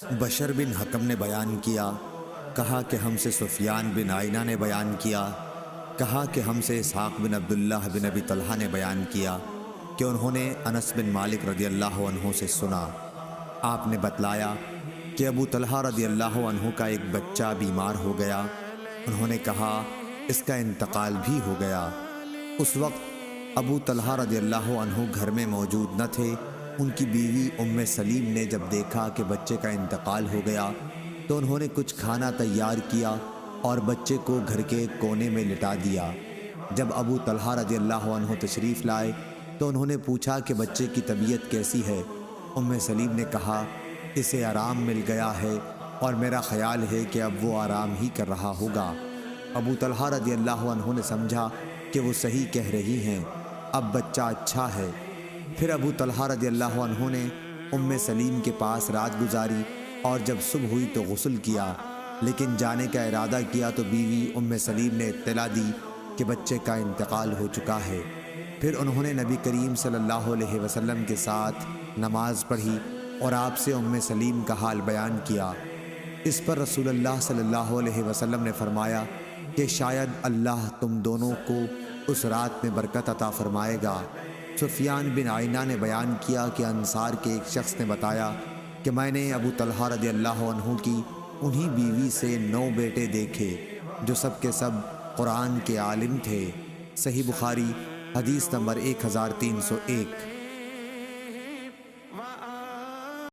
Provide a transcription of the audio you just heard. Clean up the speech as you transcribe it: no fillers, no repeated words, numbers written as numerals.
بشر بن حکم نے بیان کیا، کہا کہ ہم سے سفیان بن عیینہ نے بیان کیا، کہا کہ ہم سے اسحاق بن عبداللہ بن ابی طلحہ نے بیان کیا کہ انہوں نے انس بن مالک رضی اللہ عنہ سے سنا۔ آپ نے بتلایا کہ ابو طلحہ رضی اللہ عنہ کا ایک بچہ بیمار ہو گیا۔ انہوں نے کہا اس کا انتقال بھی ہو گیا۔ اس وقت ابو طلحہ رضی اللہ عنہ گھر میں موجود نہ تھے۔ ان کی بیوی ام سلیم نے جب دیکھا کہ بچے کا انتقال ہو گیا تو انہوں نے کچھ کھانا تیار کیا اور بچے کو گھر کے کونے میں لٹا دیا۔ جب ابو طلحہ رضی اللہ عنہ تشریف لائے تو انہوں نے پوچھا کہ بچے کی طبیعت کیسی ہے؟ ام سلیم نے کہا اسے آرام مل گیا ہے اور میرا خیال ہے کہ اب وہ آرام ہی کر رہا ہوگا۔ ابو طلحہ رضی اللہ عنہ نے سمجھا کہ وہ صحیح کہہ رہی ہیں، اب بچہ اچھا ہے۔ پھر ابو طلحہ رضی اللہ عنہ نے ام سلیم کے پاس رات گزاری اور جب صبح ہوئی تو غسل کیا، لیکن جانے کا ارادہ کیا تو بیوی ام سلیم نے اطلاع دی کہ بچے کا انتقال ہو چکا ہے۔ پھر انہوں نے نبی کریم صلی اللہ علیہ وسلم کے ساتھ نماز پڑھی اور آپ سے ام سلیم کا حال بیان کیا۔ اس پر رسول اللہ صلی اللہ علیہ وسلم نے فرمایا کہ شاید اللہ تم دونوں کو اس رات میں برکت عطا فرمائے گا۔ سفیان بن عیینہ نے بیان کیا کہ انصار کے ایک شخص نے بتایا کہ میں نے ابو طلحہ رضی اللہ عنہ کی انہی بیوی سے 9 بیٹے دیکھے جو سب کے سب قرآن کے عالم تھے۔ صحیح بخاری حدیث نمبر 1301۔